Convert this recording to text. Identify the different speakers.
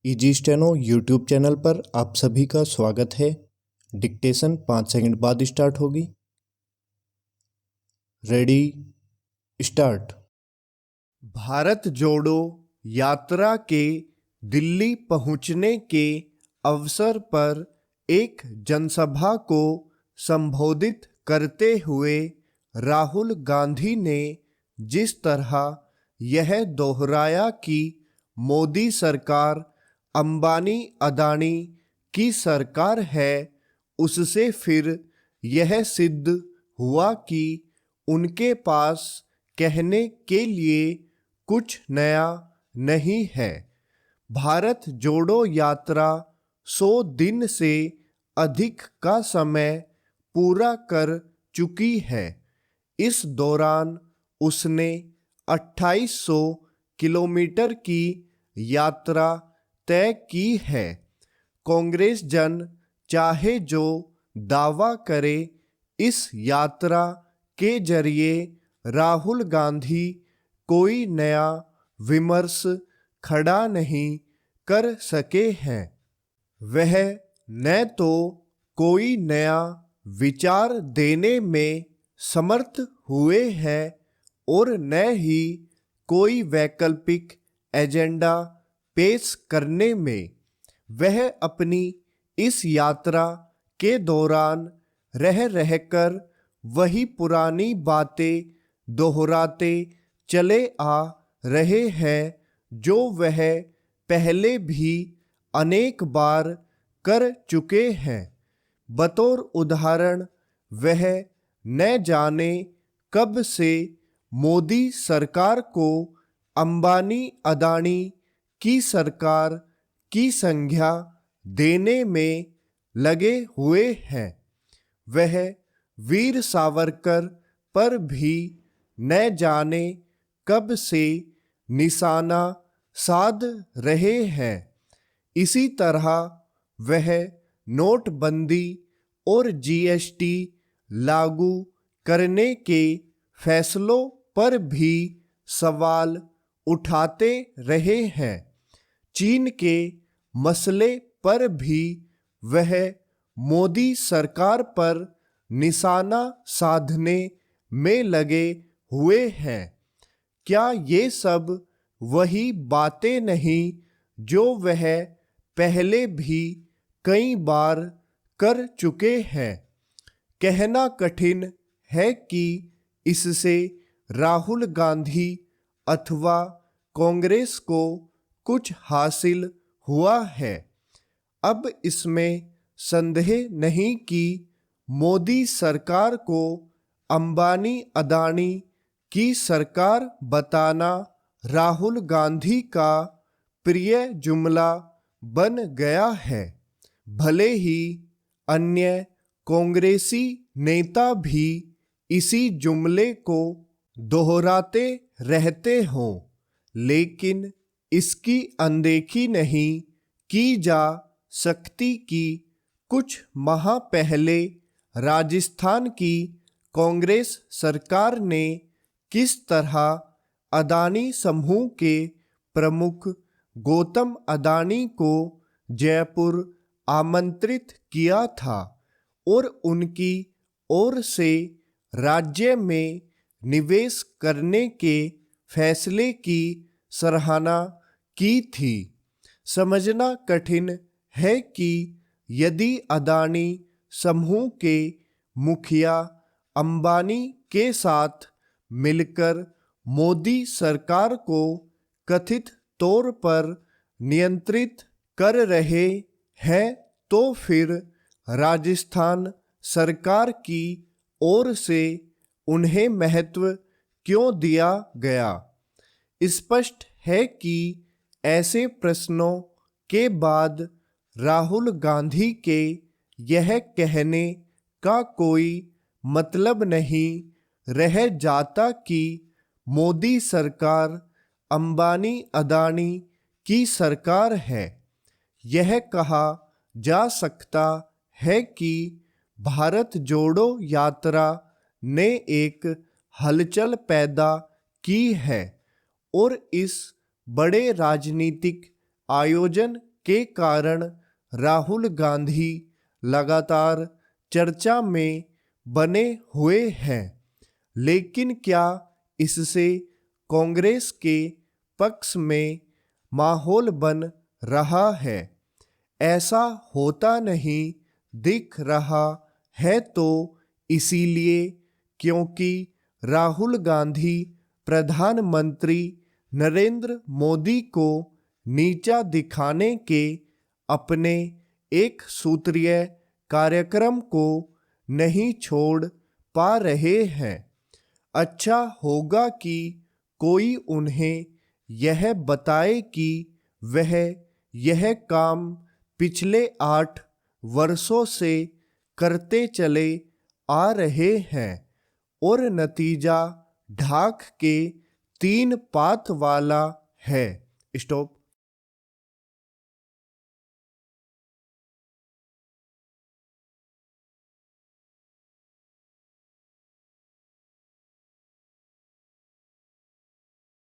Speaker 1: Easy steno YouTube channel पर आप सभी का स्वागत है। डिक्टेशन 5 सेकंड बाद स्टार्ट होगी। Ready start.
Speaker 2: भारत जोड़ो यात्रा के दिल्ली पहुंचने के अवसर पर एक जनसभा को संबोधित करते हुए राहुल गांधी ने जिस तरह यह दोहराया कि मोदी सरकार अंबानी अदानी की सरकार है, उससे फिर यह सिद्ध हुआ कि उनके पास कहने के लिए कुछ नया नहीं है। भारत जोड़ो यात्रा 100 दिन से अधिक का समय पूरा कर चुकी है। इस दौरान उसने 2800 किलोमीटर की यात्रा तय की है। कांग्रेस जन चाहे जो दावा करे, इस यात्रा के जरिए राहुल गांधी कोई नया विमर्श खड़ा नहीं कर सके हैं। वह न तो कोई नया विचार देने में समर्थ हुए हैं और न ही कोई वैकल्पिक एजेंडा पेश करने में। वह अपनी इस यात्रा के दौरान रह रहकर वही पुरानी बातें दोहराते चले आ रहे हैं जो वह पहले भी अनेक बार कर चुके हैं। बतौर उदाहरण, वह न जाने कब से मोदी सरकार को अंबानी अदानी की सरकार की संज्ञा देने में लगे हुए हैं। वह वीर सावरकर पर भी न जाने कब से निशाना साध रहे हैं। इसी तरह वह नोटबंदी और जीएसटी लागू करने के फैसलों पर भी सवाल उठाते रहे हैं। चीन के मसले पर भी वह मोदी सरकार पर निशाना साधने में लगे हुए हैं। क्या ये सब वही बातें नहीं जो वह पहले भी कई बार कर चुके हैं? कहना कठिन है कि इससे राहुल गांधी अथवा कांग्रेस को कुछ हासिल हुआ है। अब इसमें संदेह नहीं कि मोदी सरकार को अंबानी अदानी की सरकार बताना राहुल गांधी का प्रिय जुमला बन गया है। भले ही अन्य कांग्रेसी नेता भी इसी जुमले को दोहराते रहते हों, लेकिन इसकी अनदेखी नहीं की जा सकती कि कुछ माह पहले राजस्थान की कांग्रेस सरकार ने किस तरह अदानी समूह के प्रमुख गौतम अदानी को जयपुर आमंत्रित किया था और उनकी ओर से राज्य में निवेश करने के फैसले की सराहना की थी। समझना कठिन है कि यदि अदानी समूह के मुखिया अंबानी के साथ मिलकर मोदी सरकार को कथित तौर पर नियंत्रित कर रहे हैं, तो फिर राजस्थान सरकार की ओर से उन्हें महत्व क्यों दिया गया? स्पष्ट है कि ऐसे प्रश्नों के बाद राहुल गांधी के यह कहने का कोई मतलब नहीं रह जाता कि मोदी सरकार अंबानी अदानी की सरकार है। यह कहा जा सकता है कि भारत जोड़ो यात्रा ने एक हलचल पैदा की है और इस बड़े राजनीतिक आयोजन के कारण राहुल गांधी लगातार चर्चा में बने हुए हैं। लेकिन क्या इससे कांग्रेस के पक्ष में माहौल बन रहा है? ऐसा होता नहीं दिख रहा है, तो इसीलिए क्योंकि राहुल गांधी प्रधानमंत्री नरेंद्र मोदी को नीचा दिखाने के अपने एक सूत्रीय कार्यक्रम को नहीं छोड़ पा रहे हैं। अच्छा होगा कि कोई उन्हें यह बताए कि वह यह काम पिछले 8 वर्षों से करते चले आ रहे हैं और नतीजा ढाक के 3 पात वाला है। स्टॉप।